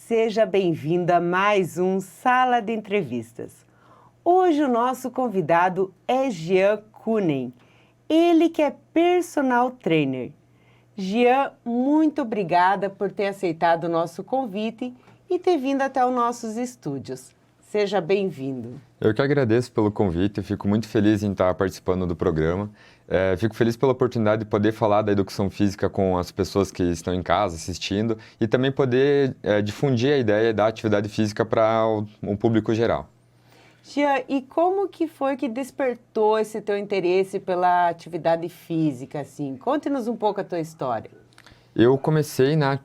Seja bem-vindo a mais um Sala de Entrevistas. Hoje o nosso convidado é Jean Kunen, ele que é personal trainer. Jean, muito obrigada por ter aceitado o nosso convite e ter vindo até os nossos estúdios. Seja bem-vindo. Eu que agradeço pelo convite, fico muito feliz em estar participando do programa. Fico feliz pela oportunidade de poder falar da educação física com as pessoas que estão em casa assistindo e também poder difundir a ideia da atividade física para o público geral. Jean, e como que foi que despertou esse teu interesse pela atividade física, assim? Conte-nos um pouco a tua história. Eu comecei na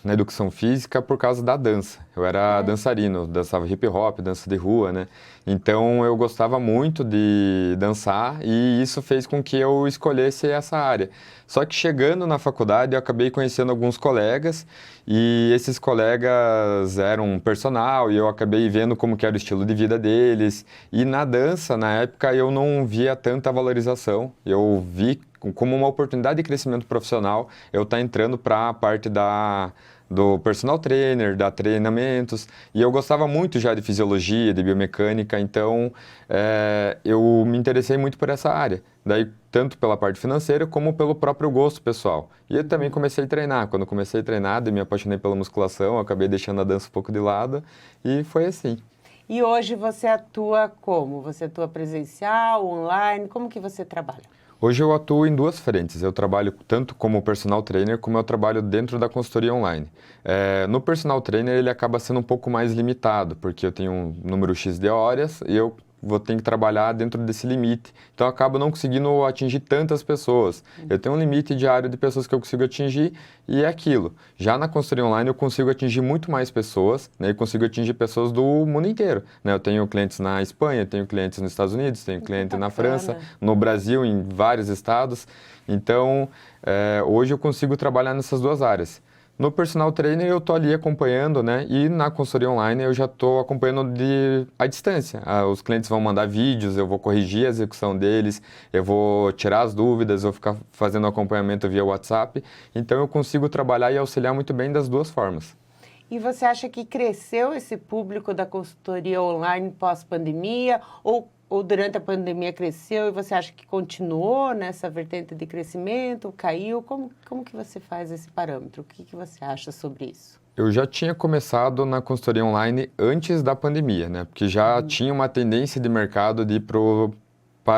educação física por causa da dança. Eu era dançarino, dançava hip hop, dança de rua, né? Então eu gostava muito de dançar e isso fez com que eu escolhesse essa área. Só que chegando na faculdade eu acabei conhecendo alguns colegas e esses colegas eram personal e eu acabei vendo como que era o estilo de vida deles. E na dança, na época, eu não via tanta valorização. Eu vi como uma oportunidade de crescimento profissional eu estar entrando para a parte do personal trainer, da treinamentos, e eu gostava muito já de fisiologia, de biomecânica, então eu me interessei muito por essa área, daí tanto pela parte financeira como pelo próprio gosto pessoal. E eu também comecei a treinar, quando comecei a treinar, eu me apaixonei pela musculação, eu acabei deixando a dança um pouco de lado, e foi assim. E hoje você atua como? Você atua presencial, online, como que você trabalha? Hoje eu atuo em duas frentes. Eu trabalho tanto como personal trainer, como eu trabalho dentro da consultoria online. No personal trainer ele acaba sendo um pouco mais limitado, porque eu tenho um número X de horas e eu vou ter que trabalhar dentro desse limite. Então eu acabo não conseguindo atingir tantas pessoas. Eu tenho um limite diário de pessoas que eu consigo atingir e é aquilo. Já na consultoria online eu consigo atingir muito mais pessoas, né? E consigo atingir pessoas do mundo inteiro, né? Eu tenho clientes na Espanha, tenho clientes nos Estados Unidos, tenho cliente na França, no Brasil, em vários estados. Então, hoje eu consigo trabalhar nessas duas áreas. No personal trainer eu estou ali acompanhando, né? E na consultoria online eu já estou acompanhando à distância. Os clientes vão mandar vídeos, eu vou corrigir a execução deles, eu vou tirar as dúvidas, eu vou ficar fazendo acompanhamento via WhatsApp. Então eu consigo trabalhar e auxiliar muito bem das duas formas. E você acha que cresceu esse público da consultoria online pós-pandemia ou durante a pandemia cresceu e você acha que continuou nessa vertente de crescimento, caiu? Como que você faz esse parâmetro? O que você acha sobre isso? Eu já tinha começado na consultoria online antes da pandemia, né? Porque já tinha uma tendência de mercado de ir para o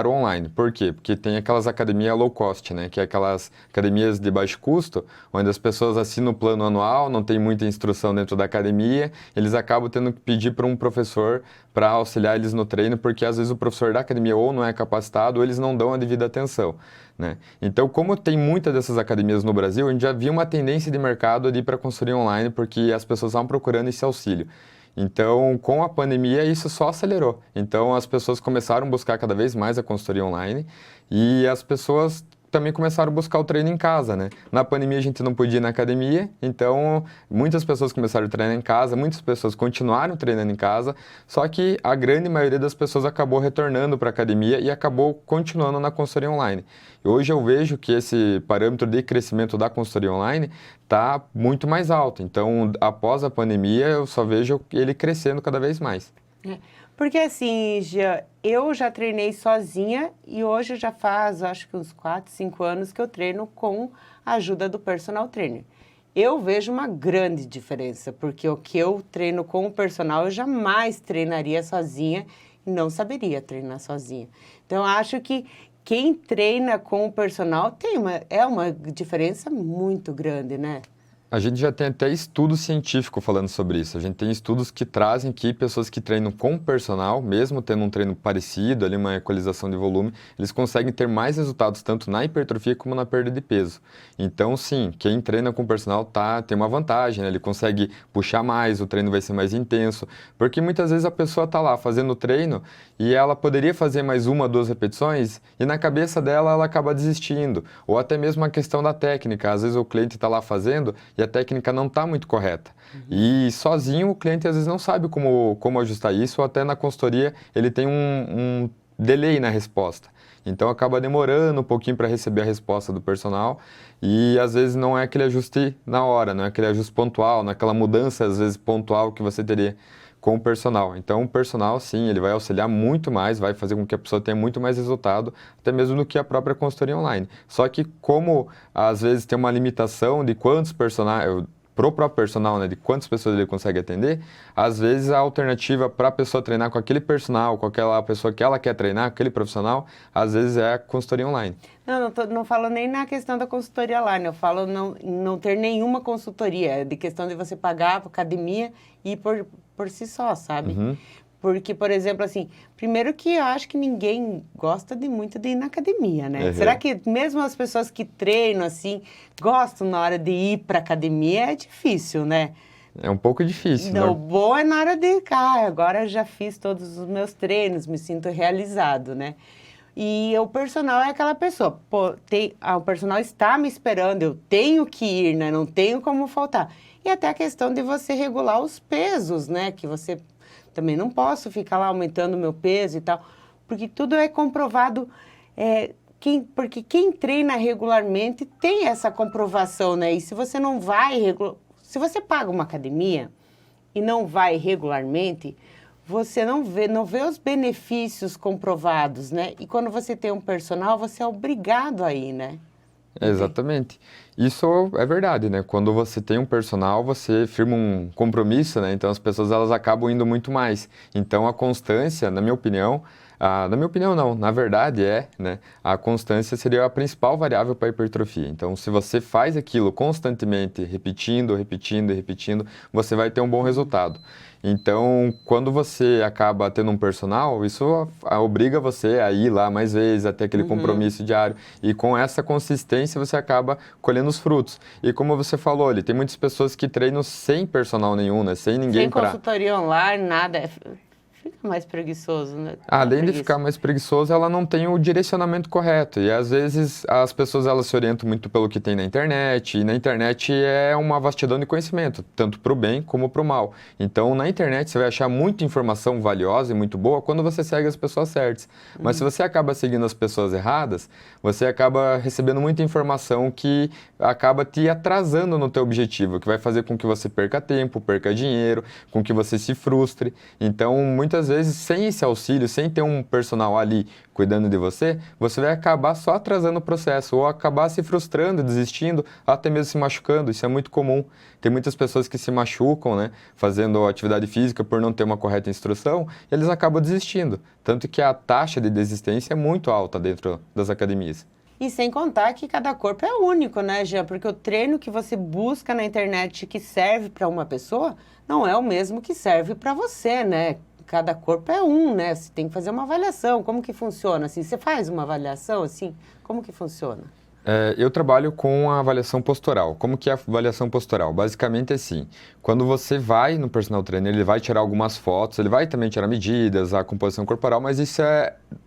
online. Por quê? Porque tem aquelas academias low cost, né? Que é aquelas academias de baixo custo, onde as pessoas assinam o plano anual, não tem muita instrução dentro da academia, eles acabam tendo que pedir para um professor para auxiliar eles no treino, porque às vezes o professor da academia ou não é capacitado ou eles não dão a devida atenção, né? Então, como tem muitas dessas academias no Brasil, a gente já viu uma tendência de mercado de ir para a consultoria online, porque as pessoas estavam procurando esse auxílio. Então, com a pandemia, isso só acelerou. Então, as pessoas começaram a buscar cada vez mais a consultoria online e as pessoas também começaram a buscar o treino em casa, né? Na pandemia, a gente não podia ir na academia, então muitas pessoas começaram a treinar em casa, muitas pessoas continuaram treinando em casa, só que a grande maioria das pessoas acabou retornando para a academia e acabou continuando na consultoria online. E hoje eu vejo que esse parâmetro de crescimento da consultoria online está muito mais alto. Então, após a pandemia, eu só vejo ele crescendo cada vez mais. Porque assim, eu já treinei sozinha e hoje já faz, acho que uns 4, 5 anos que eu treino com a ajuda do personal trainer. Eu vejo uma grande diferença, porque o que eu treino com o personal, eu jamais treinaria sozinha e não saberia treinar sozinha. Então, eu acho que quem treina com o personal é uma diferença muito grande, né? A gente já tem até estudo científico falando sobre isso. A gente tem estudos que trazem que pessoas que treinam com personal, mesmo tendo um treino parecido, ali uma equalização de volume, eles conseguem ter mais resultados tanto na hipertrofia como na perda de peso. Então, sim, quem treina com personal tem uma vantagem, né? Ele consegue puxar mais, o treino vai ser mais intenso, porque muitas vezes a pessoa está lá fazendo o treino e ela poderia fazer mais 1, 2 repetições e na cabeça dela ela acaba desistindo. Ou até mesmo a questão da técnica. Às vezes o cliente está lá fazendo e a técnica não está muito correta. E sozinho o cliente às vezes não sabe como ajustar isso, ou até na consultoria ele tem um delay na resposta. Então acaba demorando um pouquinho para receber a resposta do personal e às vezes não é aquele ajuste na hora, não é aquele ajuste pontual, naquela mudança às vezes pontual que você teria com o personal. Então o personal, sim, ele vai auxiliar muito mais, vai fazer com que a pessoa tenha muito mais resultado, até mesmo do que a própria consultoria online. Só que como às vezes tem uma limitação de quantos personagens pro próprio personal, né, de quantas pessoas ele consegue atender, às vezes a alternativa para a pessoa treinar com aquele personal, com aquela pessoa que ela quer treinar, aquele profissional, às vezes é a consultoria online. Não falo nem na questão da consultoria online, eu falo não ter nenhuma consultoria, é de questão de você pagar para academia e ir por si só, sabe? Uhum. Porque, por exemplo, assim, primeiro que eu acho que ninguém gosta muito de ir na academia, né? Uhum. Será que mesmo as pessoas que treinam, assim, gostam na hora de ir para academia? É difícil, né? É um pouco difícil, né? O bom é na hora de, agora eu já fiz todos os meus treinos, me sinto realizado, né? E o personal é aquela pessoa, pô, o personal está me esperando, eu tenho que ir, né? Não tenho como faltar. E até a questão de você regular os pesos, né? Que você também não posso ficar lá aumentando o meu peso e tal, porque tudo é comprovado, porque quem treina regularmente tem essa comprovação, né? E se você não vai, se você paga uma academia e não vai regularmente, você não vê os benefícios comprovados, né? E quando você tem um personal, você é obrigado a ir, né? Exatamente. Isso é verdade, né? Quando você tem um personal, você firma um compromisso, né? Então as pessoas elas acabam indo muito mais. Então a constância, na minha opinião não, na verdade né? A constância seria a principal variável para a hipertrofia. Então se você faz aquilo constantemente, repetindo, repetindo e repetindo, você vai ter um bom resultado. Então, quando você acaba tendo um personal, isso obriga você a ir lá mais vezes, a ter aquele compromisso diário. E com essa consistência, você acaba colhendo os frutos. E como você falou ali, tem muitas pessoas que treinam sem personal nenhum, né? Sem ninguém sem consultoria online, nada. Fica mais preguiçoso, né? Além de ficar mais preguiçoso, ela não tem o direcionamento correto. E às vezes as pessoas elas se orientam muito pelo que tem na internet. E na internet é uma vastidão de conhecimento, tanto para o bem como para o mal. Então na internet você vai achar muita informação valiosa e muito boa quando você segue as pessoas certas. Mas se você acaba seguindo as pessoas erradas, você acaba recebendo muita informação que acaba te atrasando no teu objetivo, que vai fazer com que você perca tempo, perca dinheiro, com que você se frustre. Então muitas vezes, sem esse auxílio, sem ter um personal ali cuidando de você, você vai acabar só atrasando o processo, ou acabar se frustrando, desistindo, até mesmo se machucando. Isso é muito comum. Tem muitas pessoas que se machucam, né, fazendo atividade física por não ter uma correta instrução, e eles acabam desistindo. Tanto que a taxa de desistência é muito alta dentro das academias. E sem contar que cada corpo é único, né, Jean? Porque o treino que você busca na internet que serve para uma pessoa não é o mesmo que serve para você, né? Cada corpo é um, né? Você tem que fazer uma avaliação. Como que funciona? Assim, você faz uma avaliação, assim? Como que funciona? Eu trabalho com a avaliação postural. Como que é a avaliação postural? Basicamente assim, quando você vai no personal trainer, ele vai tirar algumas fotos, ele vai também tirar medidas, a composição corporal, mas isso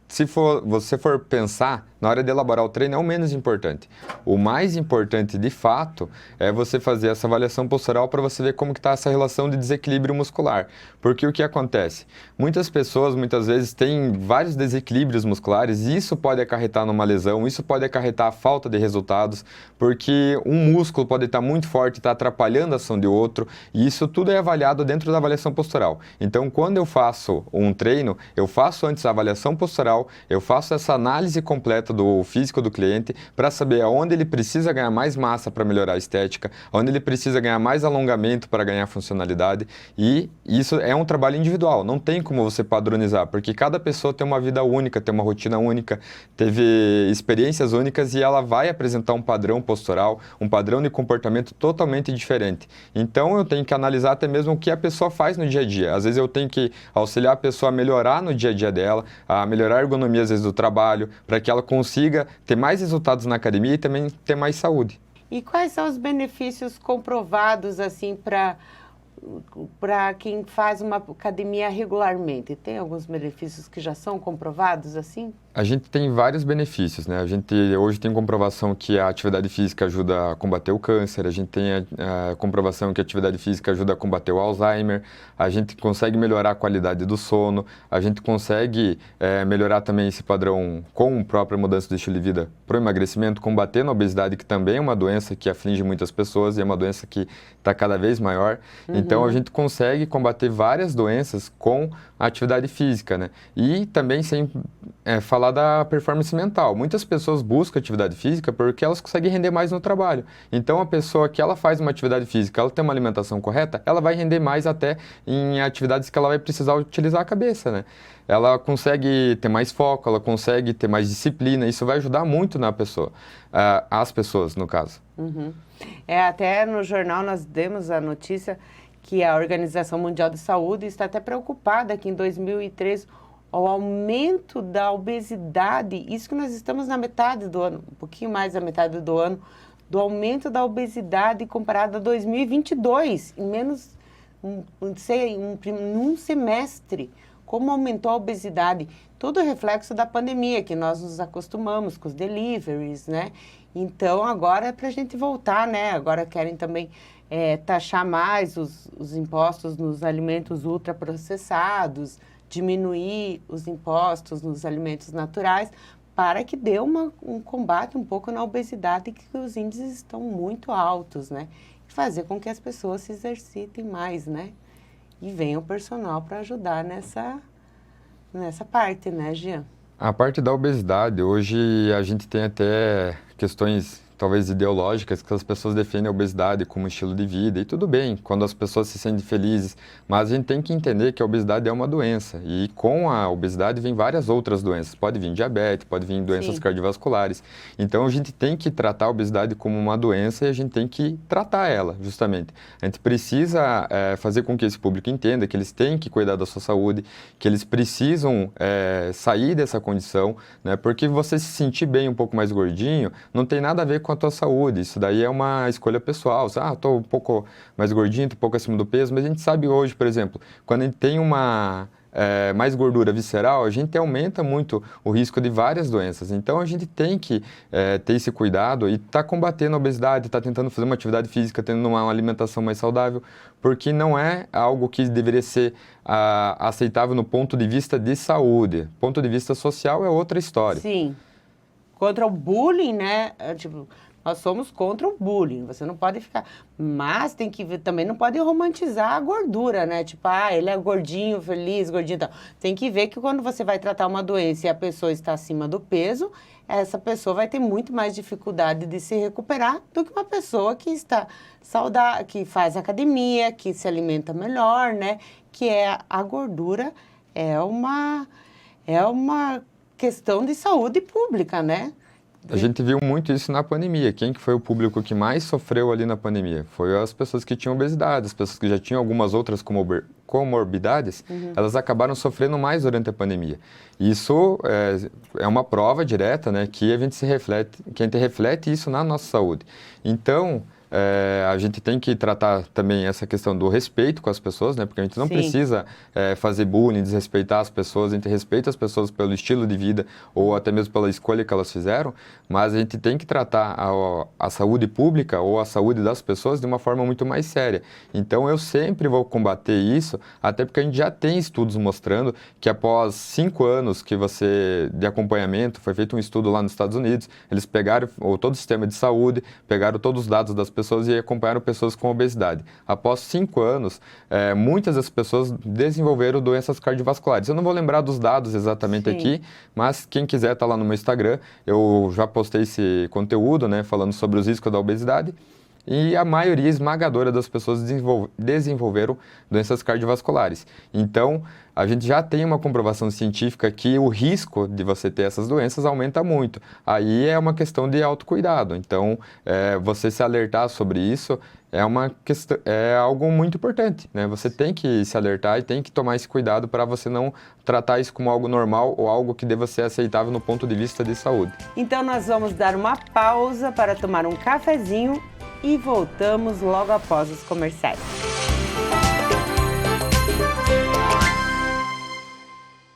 se você for pensar, na hora de elaborar o treino é o menos importante. O mais importante, de fato, é você fazer essa avaliação postural para você ver como que está essa relação de desequilíbrio muscular. Porque o que acontece? Muitas pessoas, muitas vezes, têm vários desequilíbrios musculares e isso pode acarretar numa lesão, isso pode acarretar a falta de resultados, porque um músculo pode estar muito forte e estar atrapalhando a ação de outro, e isso tudo é avaliado dentro da avaliação postural. Então, quando eu faço um treino, eu faço antes a avaliação postural, eu faço essa análise completa do físico do cliente para saber aonde ele precisa ganhar mais massa para melhorar a estética, onde ele precisa ganhar mais alongamento para ganhar funcionalidade, e isso é um trabalho individual, não tem como você padronizar, porque cada pessoa tem uma vida única, tem uma rotina única, teve experiências únicas e ela vai apresentar um padrão postural, um padrão de comportamento totalmente diferente. Então eu tenho que analisar até mesmo o que a pessoa faz no dia a dia. Às vezes eu tenho que auxiliar a pessoa a melhorar no dia a dia dela, a melhorar a ergonomia às vezes do trabalho, para que ela consiga ter mais resultados na academia e também ter mais saúde. E quais são os benefícios comprovados assim para quem faz uma academia regularmente? Tem alguns benefícios que já são comprovados assim? A gente tem vários benefícios, né? A gente hoje tem comprovação que a atividade física ajuda a combater o câncer, a gente tem a comprovação que a atividade física ajuda a combater o Alzheimer, a gente consegue melhorar a qualidade do sono, a gente consegue melhorar também esse padrão com a própria mudança do estilo de vida para o emagrecimento, combatendo a obesidade, que também é uma doença que aflige muitas pessoas e é uma doença que está cada vez maior. Então, a gente consegue combater várias doenças com a atividade física, né? E também sem falar da performance mental. Muitas pessoas buscam atividade física porque elas conseguem render mais no trabalho. Então, a pessoa que ela faz uma atividade física, ela tem uma alimentação correta, ela vai render mais até em atividades que ela vai precisar utilizar a cabeça, né? Ela consegue ter mais foco, ela consegue ter mais disciplina, isso vai ajudar muito na pessoa, as pessoas, no caso. Até no jornal nós demos a notícia que a Organização Mundial de Saúde está até preocupada que em 2013 o aumento da obesidade, isso que nós estamos na metade do ano, um pouquinho mais da metade do ano, do aumento da obesidade comparado a 2022, em menos, num semestre, como aumentou a obesidade. Tudo reflexo da pandemia, que nós nos acostumamos com os deliveries, né? Então, agora é para a gente voltar, né? Agora querem também taxar mais os impostos nos alimentos ultraprocessados, diminuir os impostos nos alimentos naturais, para que dê um combate um pouco na obesidade, que os índices estão muito altos, né? E fazer com que as pessoas se exercitem mais, né? E venha o personal para ajudar nessa parte, né, Jean? A parte da obesidade, hoje a gente tem até questões talvez ideológicas, que as pessoas defendem a obesidade como estilo de vida, e tudo bem, quando as pessoas se sentem felizes, mas a gente tem que entender que a obesidade é uma doença, e com a obesidade vem várias outras doenças, pode vir diabetes, pode vir doenças cardiovasculares, então a gente tem que tratar a obesidade como uma doença e a gente tem que tratar ela, justamente. A gente precisa fazer com que esse público entenda que eles têm que cuidar da sua saúde, que eles precisam sair dessa condição, né, porque você se sentir bem um pouco mais gordinho, não tem nada a ver com a tua saúde, isso daí é uma escolha pessoal, estou um pouco mais gordinho, estou um pouco acima do peso, mas a gente sabe hoje, por exemplo, quando a gente tem mais gordura visceral, a gente aumenta muito o risco de várias doenças, então a gente tem que ter esse cuidado e estar combatendo a obesidade, estar tentando fazer uma atividade física, tendo uma alimentação mais saudável, porque não é algo que deveria ser aceitável no ponto de vista de saúde, ponto de vista social é outra história. Sim. Contra o bullying, né? Nós somos contra o bullying, você não pode ficar... Mas tem que ver, também não pode romantizar a gordura, né? Tipo, ele é gordinho, feliz, gordinho e tal. Tem que ver que quando você vai tratar uma doença e a pessoa está acima do peso, essa pessoa vai ter muito mais dificuldade de se recuperar do que uma pessoa que está saudável, que faz academia, que se alimenta melhor, né? Que a gordura é uma questão de saúde pública, né? A gente viu muito isso na pandemia. Quem que foi o público que mais sofreu ali na pandemia? Foi as pessoas que tinham obesidade, as pessoas que já tinham algumas outras comorbidades, elas acabaram sofrendo mais durante a pandemia. Isso é uma prova direta, né, que a gente reflete isso na nossa saúde. Então, a gente tem que tratar também essa questão do respeito com as pessoas, né? Porque a gente não precisa fazer bullying, desrespeitar as pessoas, a gente respeita as pessoas pelo estilo de vida ou até mesmo pela escolha que elas fizeram, mas a gente tem que tratar a saúde pública ou a saúde das pessoas de uma forma muito mais séria. Então eu sempre vou combater isso, até porque a gente já tem estudos mostrando que após 5 anos de acompanhamento, foi feito um estudo lá nos Estados Unidos, eles pegaram todo o sistema de saúde, pegaram todos os dados das pessoas e acompanharam pessoas com obesidade. Após 5 anos, muitas das pessoas desenvolveram doenças cardiovasculares. Eu não vou lembrar dos dados exatamente aqui, mas quem quiser tá lá no meu Instagram, eu já postei esse conteúdo, né, falando sobre os riscos da obesidade. E a maioria esmagadora das pessoas desenvolveram doenças cardiovasculares. Então, a gente já tem uma comprovação científica que o risco de você ter essas doenças aumenta muito. Aí é uma questão de autocuidado. Então, você se alertar sobre isso é algo muito importante, né? Você tem que se alertar e tem que tomar esse cuidado para você não tratar isso como algo normal ou algo que deva ser aceitável no ponto de vista de saúde. Então, nós vamos dar uma pausa para tomar um cafezinho e voltamos logo após os comerciais.